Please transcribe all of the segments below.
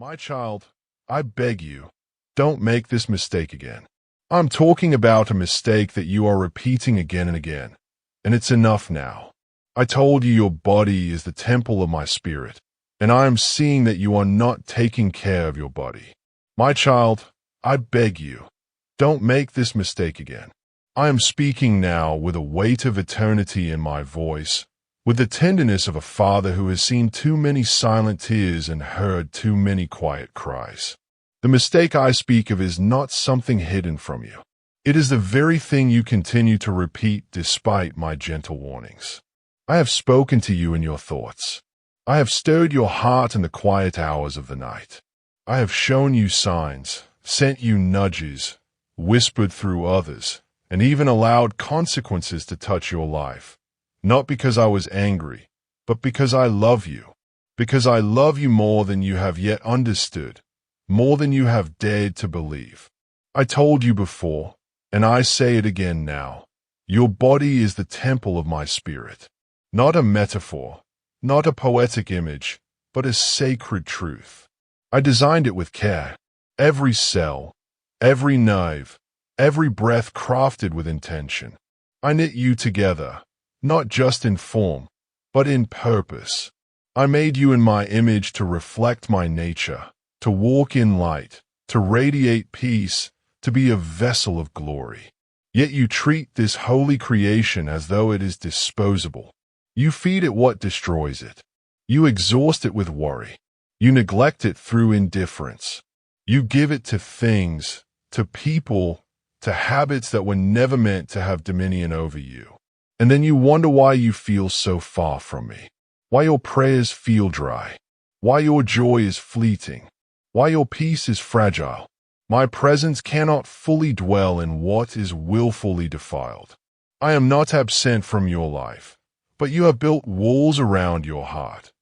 My child, I beg you, don't make this mistake again. I'm talking about a mistake that you are repeating again and again, and it's enough now. I told you your body is the temple of my spirit, and I am seeing that you are not taking care of your body. My child, I beg you, don't make this mistake again. I am speaking now with a weight of eternity in my voice, with the tenderness of a father who has seen too many silent tears and heard too many quiet cries. The mistake I speak of is not something hidden from you. It is the very thing you continue to repeat despite my gentle warnings. I have spoken to you in your thoughts. I have stirred your heart in the quiet hours of the night. I have shown you signs, sent you nudges, whispered through others, and even allowed consequences to touch your life. Not because I was angry, but because I love you. Because I love you more than you have yet understood, more than you have dared to believe. I told you before, and I say it again now, your body is the temple of my spirit. Not a metaphor, not a poetic image, but a sacred truth. I designed it with care. Every cell, every nerve, every breath crafted with intention. I knit you together, not just in form, but in purpose. I made you in my image to reflect my nature, to walk in light, to radiate peace, to be a vessel of glory. Yet you treat this holy creation as though it is disposable. You feed it what destroys it. You exhaust it with worry. You neglect it through indifference. You give it to things, to people, to habits that were never meant to have dominion over you. And then you wonder why you feel so far from me, why your prayers feel dry, why your joy is fleeting, why your peace is fragile. My presence cannot fully dwell in what is willfully defiled. I am not absent from your life, but you have built walls around your heart,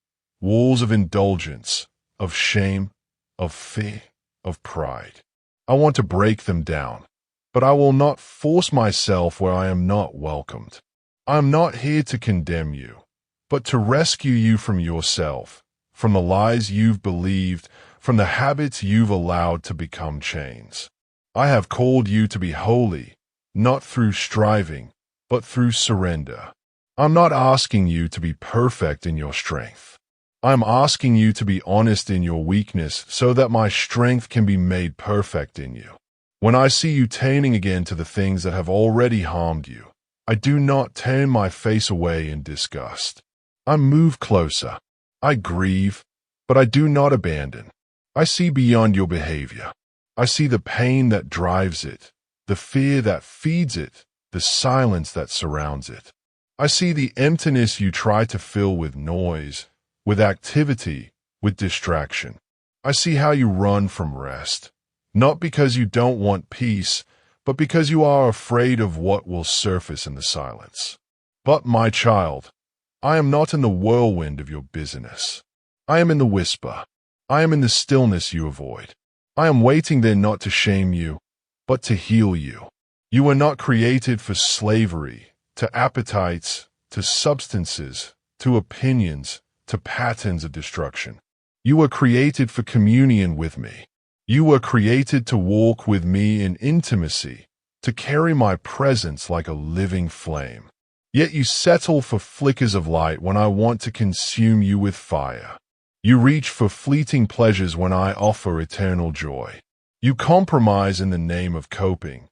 walls of indulgence, of shame, of fear, of pride. I want to break them down, but I will not force myself where I am not welcomed. I am not here to condemn you, but to rescue you from yourself, from the lies you've believed, from the habits you've allowed to become chains. I have called you to be holy, not through striving, but through surrender. I'm not asking you to be perfect in your strength. I'm asking you to be honest in your weakness so that my strength can be made perfect in you. When I see you turning again to the things that have already harmed you, I do not turn my face away in disgust. I move closer. I grieve, but I do not abandon. I see beyond your behavior. I see the pain that drives it, the fear that feeds it, the silence that surrounds it. I see the emptiness you try to fill with noise, with activity, with distraction. I see how you run from rest, not because you don't want peace, but because you are afraid of what will surface in the silence. But, my child, I am not in the whirlwind of your busyness. I am in the whisper. I am in the stillness you avoid. I am waiting there not to shame you, but to heal you. You were not created for slavery, to appetites, to substances, to opinions, to patterns of destruction. You were created for communion with me. You were created to walk with me in intimacy, to carry my presence like a living flame. Yet you settle for flickers of light when I want to consume you with fire. You reach for fleeting pleasures when I offer eternal joy. You compromise in the name of coping,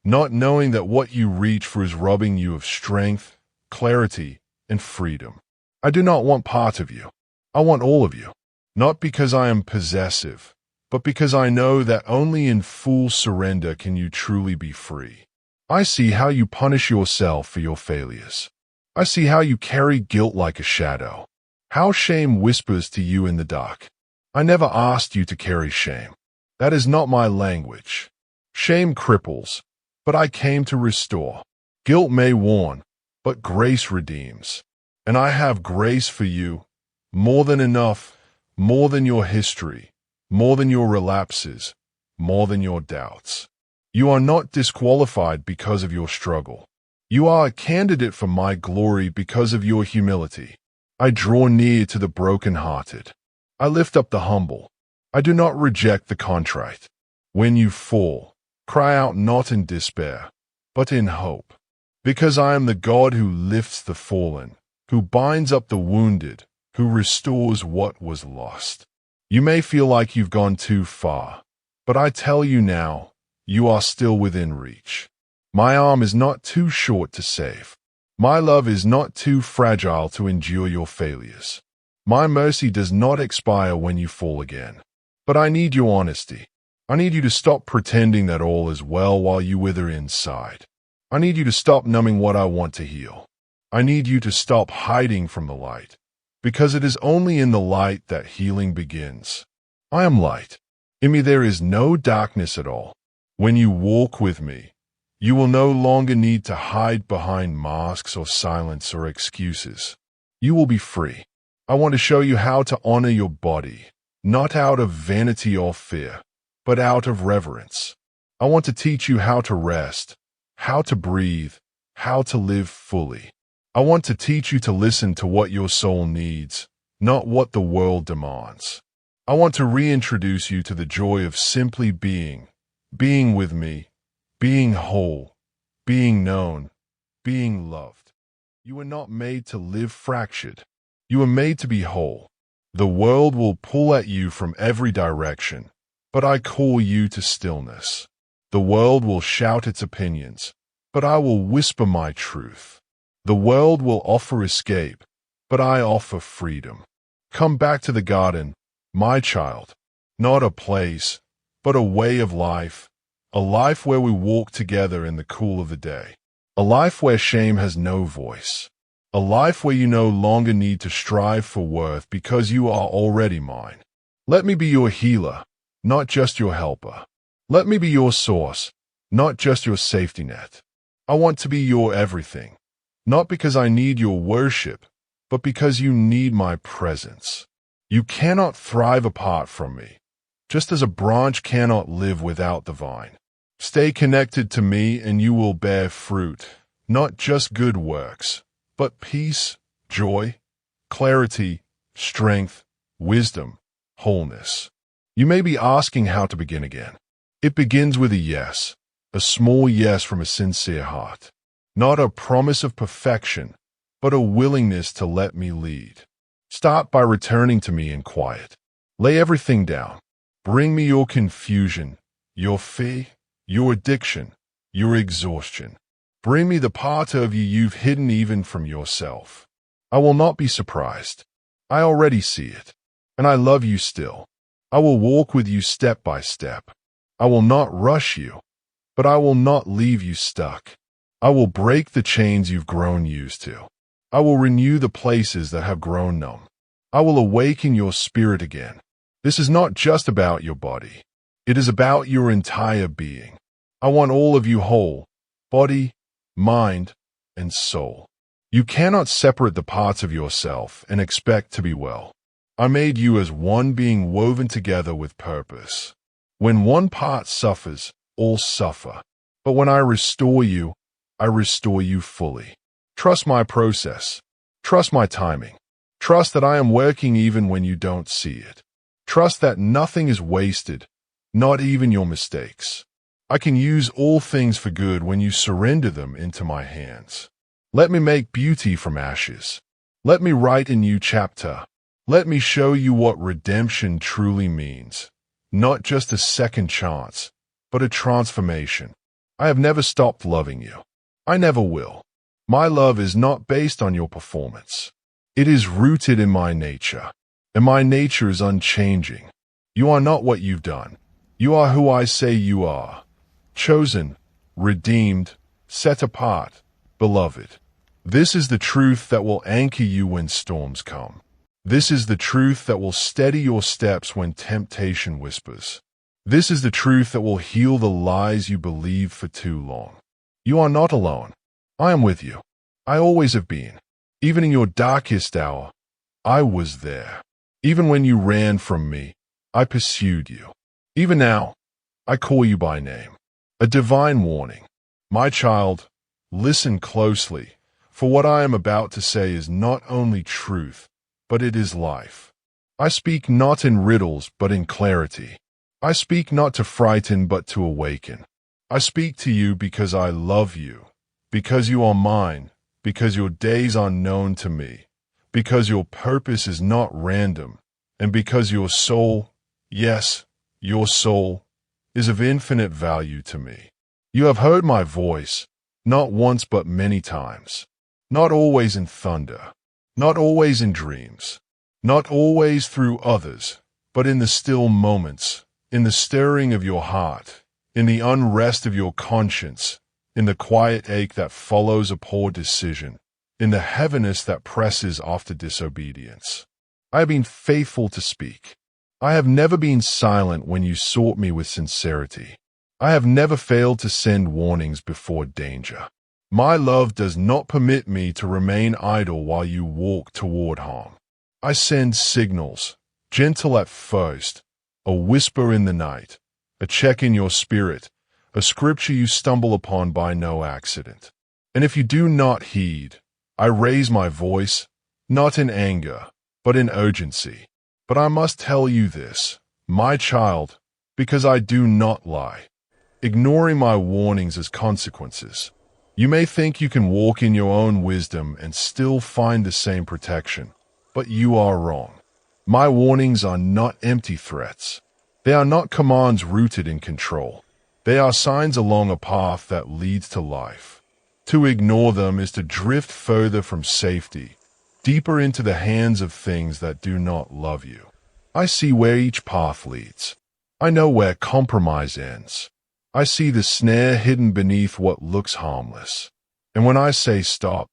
not knowing that what you reach for is robbing you of strength, clarity, and freedom. I do not want part of you. I want all of you. Not because I am possessive, but because I know that only in full surrender can you truly be free. I see how you punish yourself for your failures. I see how you carry guilt like a shadow, how shame whispers to you in the dark. I never asked you to carry shame. That is not my language. Shame cripples, but I came to restore. Guilt may warn, but grace redeems. And I have grace for you, more than enough, more than your history, more than your relapses, more than your doubts. You are not disqualified because of your struggle. You are a candidate for my glory because of your humility. I draw near to the brokenhearted. I lift up the humble. I do not reject the contrite. When you fall, cry out not in despair, but in hope. Because I am the God who lifts the fallen, who binds up the wounded, who restores what was lost. You may feel like you've gone too far, but I tell you now, you are still within reach. My arm is not too short to save. My love is not too fragile to endure your failures. My mercy does not expire when you fall again. But I need your honesty. I need you to stop pretending that all is well while you wither inside. I need you to stop numbing what I want to heal. I need you to stop hiding from the light, because it is only in the light that healing begins. I am light. In me there is no darkness at all. When you walk with me, you will no longer need to hide behind masks or silence or excuses. You will be free. I want to show you how to honor your body, not out of vanity or fear, but out of reverence. I want to teach you how to rest, how to breathe, how to live fully. I want to teach you to listen to what your soul needs, not what the world demands. I want to reintroduce you to the joy of simply being with me, being whole, being known, being loved. You were not made to live fractured. You were made to be whole. The world will pull at you from every direction, but I call you to stillness. The world will shout its opinions, but I will whisper my truth. The world will offer escape, but I offer freedom. Come back to the garden, my child. Not a place, but a way of life. A life where we walk together in the cool of the day. A life where shame has no voice. A life where you no longer need to strive for worth because you are already mine. Let me be your healer, not just your helper. Let me be your source, not just your safety net. I want to be your everything, not because I need your worship, but because you need my presence. You cannot thrive apart from me, just as a branch cannot live without the vine. Stay connected to me and you will bear fruit, not just good works, but peace, joy, clarity, strength, wisdom, wholeness. You may be asking how to begin again. It begins with a yes, a small yes from a sincere heart. Not a promise of perfection, but a willingness to let me lead. Start by returning to me in quiet. Lay everything down. Bring me your confusion, your fear, your addiction, your exhaustion. Bring me the part of you you've hidden even from yourself. I will not be surprised. I already see it. And I love you still. I will walk with you step by step. I will not rush you, but I will not leave you stuck. I will break the chains you've grown used to. I will renew the places that have grown numb. I will awaken your spirit again. This is not just about your body. It is about your entire being. I want all of you whole, body, mind, and soul. You cannot separate the parts of yourself and expect to be well. I made you as one being woven together with purpose. When one part suffers, all suffer. But when I restore you fully. Trust my process. Trust my timing. Trust that I am working even when you don't see it. Trust that nothing is wasted, not even your mistakes. I can use all things for good when you surrender them into my hands. Let me make beauty from ashes. Let me write a new chapter. Let me show you what redemption truly means. Not just a second chance, but a transformation. I have never stopped loving you. I never will. My love is not based on your performance. It is rooted in my nature, and my nature is unchanging. You are not what you've done. You are who I say you are. Chosen, redeemed, set apart, beloved. This is the truth that will anchor you when storms come. This is the truth that will steady your steps when temptation whispers. This is the truth that will heal the lies you believed for too long. You are not alone. I am with you. I always have been. Even in your darkest hour, I was there. Even when you ran from me, I pursued you. Even now, I call you by name. A divine warning. My child, listen closely, for what I am about to say is not only truth, but it is life. I speak not in riddles, but in clarity. I speak not to frighten, but to awaken. I speak to you because I love you, because you are mine, because your days are known to me, because your purpose is not random, and because your soul, yes, your soul, is of infinite value to me. You have heard my voice, not once but many times, not always in thunder, not always in dreams, not always through others, but in the still moments, in the stirring of your heart, in the unrest of your conscience, in the quiet ache that follows a poor decision, in the heaviness that presses after disobedience. I have been faithful to speak. I have never been silent when you sought me with sincerity. I have never failed to send warnings before danger. My love does not permit me to remain idle while you walk toward harm. I send signals, gentle at first, a whisper in the night, a check in your spirit, a scripture you stumble upon by no accident. And if you do not heed, I raise my voice, not in anger, but in urgency. But I must tell you this, my child, because I do not lie, ignoring my warnings as consequences. You may think you can walk in your own wisdom and still find the same protection, but you are wrong. My warnings are not empty threats. They are not commands rooted in control. They are signs along a path that leads to life. To ignore them is to drift further from safety, deeper into the hands of things that do not love you. I see where each path leads. I know where compromise ends. I see the snare hidden beneath what looks harmless. And when I say stop,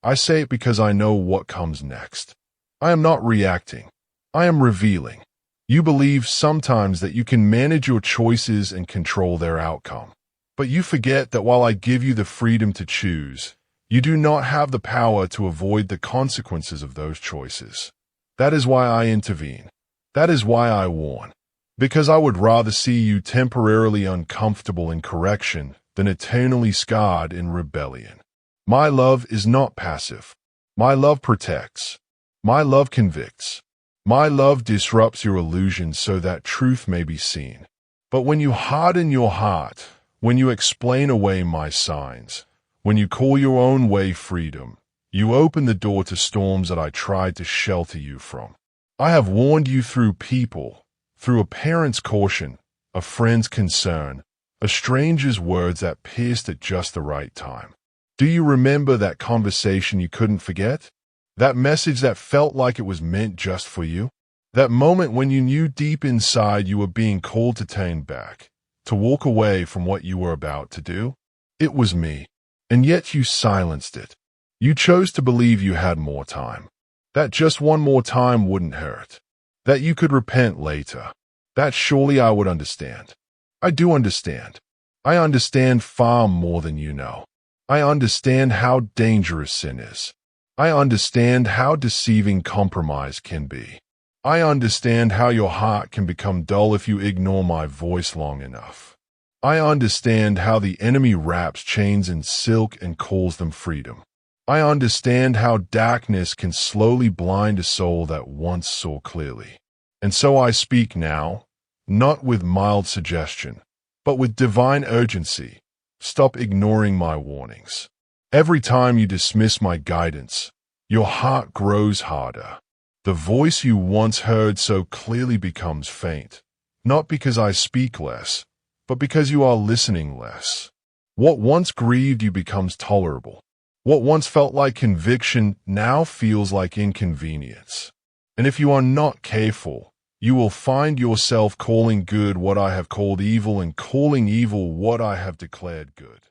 I say it because I know what comes next. I am not reacting. I am revealing. You believe sometimes that you can manage your choices and control their outcome. But you forget that while I give you the freedom to choose, you do not have the power to avoid the consequences of those choices. That is why I intervene. That is why I warn. Because I would rather see you temporarily uncomfortable in correction than eternally scarred in rebellion. My love is not passive. My love protects. My love convicts. My love disrupts your illusions so that truth may be seen. But when you harden your heart, when you explain away my signs, when you call your own way freedom, you open the door to storms that I tried to shelter you from. I have warned you through people, through a parent's caution, a friend's concern, a stranger's words that pierced at just the right time. Do you remember that conversation you couldn't forget? That message that felt like it was meant just for you? That moment when you knew deep inside you were being called to turn back, to walk away from what you were about to do? It was me, and yet you silenced it. You chose to believe you had more time, that just one more time wouldn't hurt, that you could repent later, that surely I would understand. I do understand. I understand far more than you know. I understand how dangerous sin is. I understand how deceiving compromise can be. I understand how your heart can become dull if you ignore my voice long enough. I understand how the enemy wraps chains in silk and calls them freedom. I understand how darkness can slowly blind a soul that once saw clearly. And so I speak now, not with mild suggestion, but with divine urgency. Stop ignoring my warnings. Every time you dismiss my guidance, your heart grows harder. The voice you once heard so clearly becomes faint, not because I speak less, but because you are listening less. What once grieved you becomes tolerable. What once felt like conviction now feels like inconvenience. And if you are not careful, you will find yourself calling good what I have called evil and calling evil what I have declared good.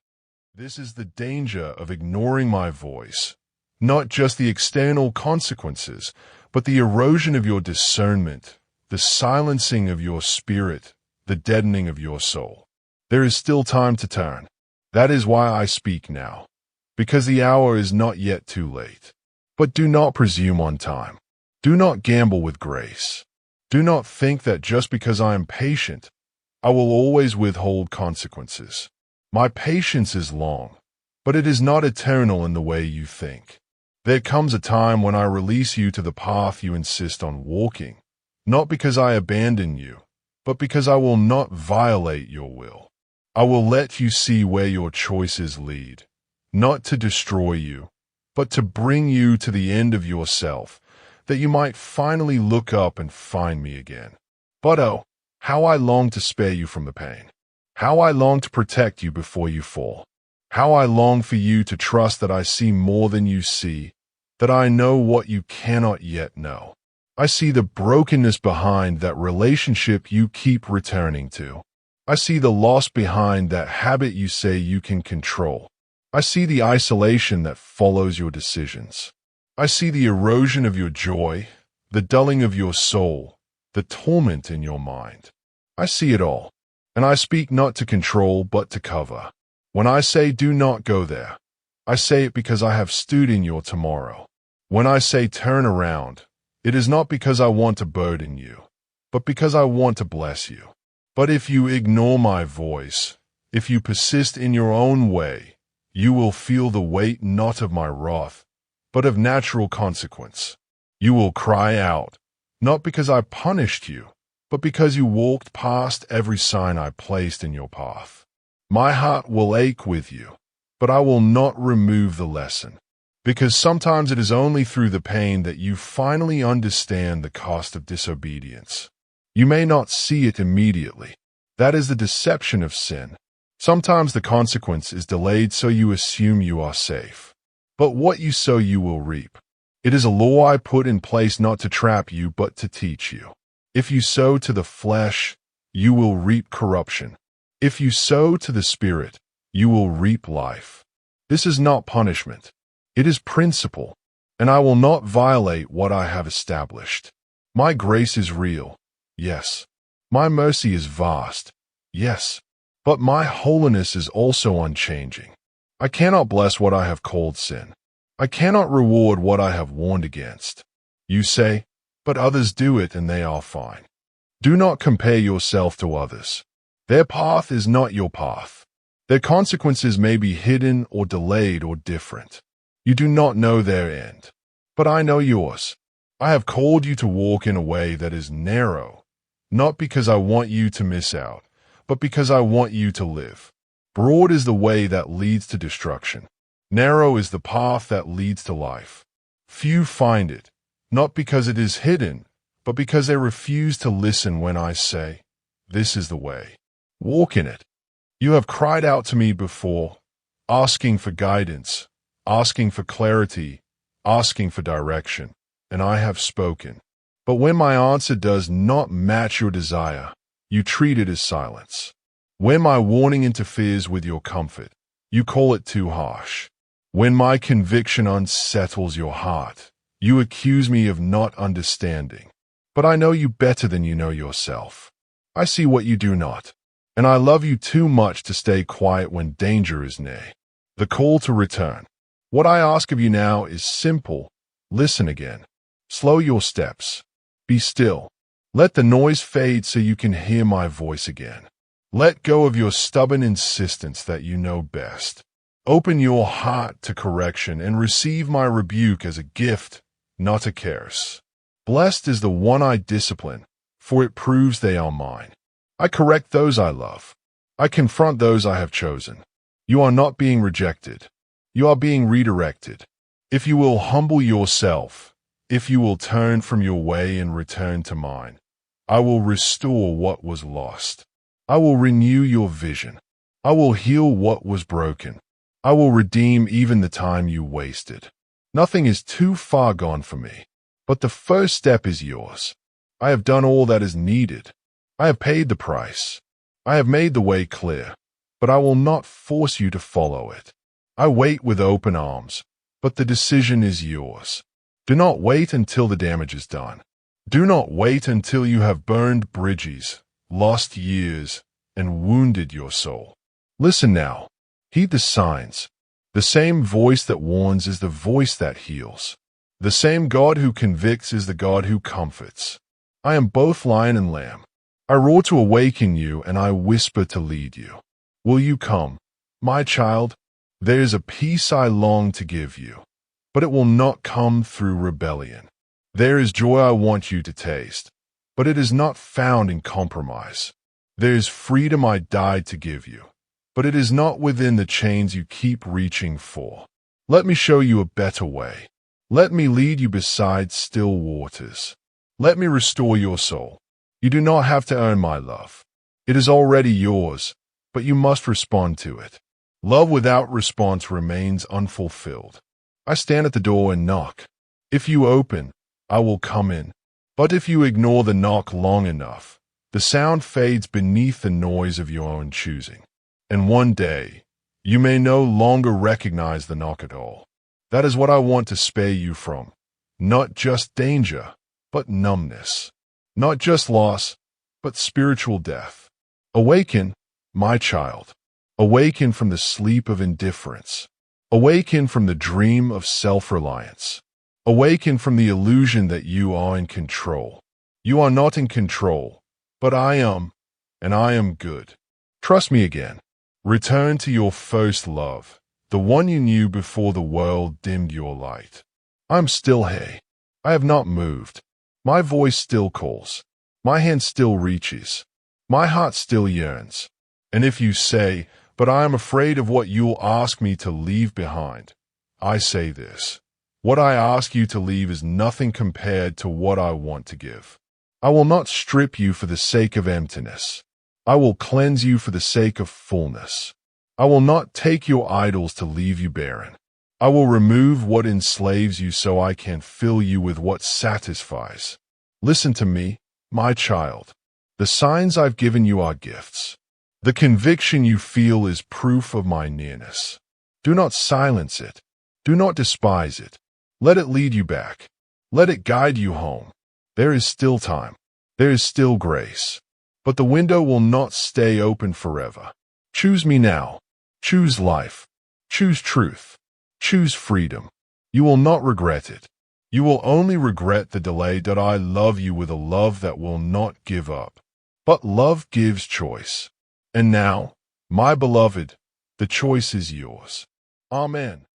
This is the danger of ignoring my voice, not just the external consequences, but the erosion of your discernment, the silencing of your spirit, the deadening of your soul. There is still time to turn. That is why I speak now, because the hour is not yet too late. But do not presume on time. Do not gamble with grace. Do not think that just because I am patient, I will always withhold consequences. My patience is long, but it is not eternal in the way you think. There comes a time when I release you to the path you insist on walking, not because I abandon you, but because I will not violate your will. I will let you see where your choices lead, not to destroy you, but to bring you to the end of yourself, that you might finally look up and find me again. But oh, how I long to spare you from the pain. How I long to protect you before you fall. How I long for you to trust that I see more than you see, that I know what you cannot yet know. I see the brokenness behind that relationship you keep returning to. I see the loss behind that habit you say you can control. I see the isolation that follows your decisions. I see the erosion of your joy, the dulling of your soul, the torment in your mind. I see it all, and I speak not to control but to cover. When I say do not go there, I say it because I have stood in your tomorrow. When I say turn around, it is not because I want to burden you, but because I want to bless you. But if you ignore my voice, if you persist in your own way, you will feel the weight not of my wrath, but of natural consequence. You will cry out, not because I punished you, but because you walked past every sign I placed in your path. My heart will ache with you, but I will not remove the lesson, because sometimes it is only through the pain that you finally understand the cost of disobedience. You may not see it immediately. That is the deception of sin. Sometimes the consequence is delayed so you assume you are safe. But what you sow you will reap. It is a law I put in place not to trap you but to teach you. If you sow to the flesh, you will reap corruption. If you sow to the Spirit, you will reap life. This is not punishment. It is principle, and I will not violate what I have established. My grace is real. Yes. My mercy is vast. Yes. But my holiness is also unchanging. I cannot bless what I have called sin. I cannot reward what I have warned against. You say, but others do it and they are fine. Do not compare yourself to others. Their path is not your path. Their consequences may be hidden or delayed or different. You do not know their end. But I know yours. I have called you to walk in a way that is narrow, not because I want you to miss out, but because I want you to live. Broad is the way that leads to destruction. Narrow is the path that leads to life. Few find it, not because it is hidden, but because they refuse to listen when I say, this is the way. Walk in it. You have cried out to me before, asking for guidance, asking for clarity, asking for direction, and I have spoken. But when my answer does not match your desire, you treat it as silence. When my warning interferes with your comfort, you call it too harsh. When my conviction unsettles your heart, you accuse me of not understanding. But I know you better than you know yourself. I see what you do not, and I love you too much to stay quiet when danger is near. The call to return. What I ask of you now is simple. Listen again. Slow your steps. Be still. Let the noise fade so you can hear my voice again. Let go of your stubborn insistence that you know best. Open your heart to correction and receive my rebuke as a gift, not a curse. Blessed is the one I discipline, for it proves they are mine. I correct those I love. I confront those I have chosen. You are not being rejected. You are being redirected. If you will humble yourself, if you will turn from your way and return to mine, I will restore what was lost. I will renew your vision. I will heal what was broken. I will redeem even the time you wasted. Nothing is too far gone for me, but the first step is yours. I have done all that is needed. I have paid the price. I have made the way clear, but I will not force you to follow it. I wait with open arms, but the decision is yours. Do not wait until the damage is done. Do not wait until you have burned bridges, lost years, and wounded your soul. Listen now. Heed the signs. The same voice that warns is the voice that heals. The same God who convicts is the God who comforts. I am both lion and lamb. I roar to awaken you, and I whisper to lead you. Will you come, my child? There is a peace I long to give you, but it will not come through rebellion. There is joy I want you to taste, but it is not found in compromise. There is freedom I died to give you, but it is not within the chains you keep reaching for. Let me show you a better way. Let me lead you beside still waters. Let me restore your soul. You do not have to earn my love. It is already yours, but you must respond to it. Love without response remains unfulfilled. I stand at the door and knock. If you open, I will come in. But if you ignore the knock long enough, the sound fades beneath the noise of your own choosing. And one day, you may no longer recognize the knock at all. That is what I want to spare you from. Not just danger, but numbness. Not just loss, but spiritual death. Awaken, my child. Awaken from the sleep of indifference. Awaken from the dream of self-reliance. Awaken from the illusion that you are in control. You are not in control, but I am, and I am good. Trust me again. Return to your first love, the one you knew before the world dimmed your light. I'm still here. I have not moved. My voice still calls. My hand still reaches. My heart still yearns. And if you say, "But I am afraid of what you'll ask me to leave behind," I say this. What I ask you to leave is nothing compared to what I want to give. I will not strip you for the sake of emptiness. I will cleanse you for the sake of fullness. I will not take your idols to leave you barren. I will remove what enslaves you so I can fill you with what satisfies. Listen to me, my child. The signs I've given you are gifts. The conviction you feel is proof of my nearness. Do not silence it. Do not despise it. Let it lead you back. Let it guide you home. There is still time. There is still grace. But the window will not stay open forever. Choose me now. Choose life. Choose truth. Choose freedom. You will not regret it. You will only regret the delay. That I love you with a love that will not give up. But love gives choice. And now, my beloved, the choice is yours. Amen.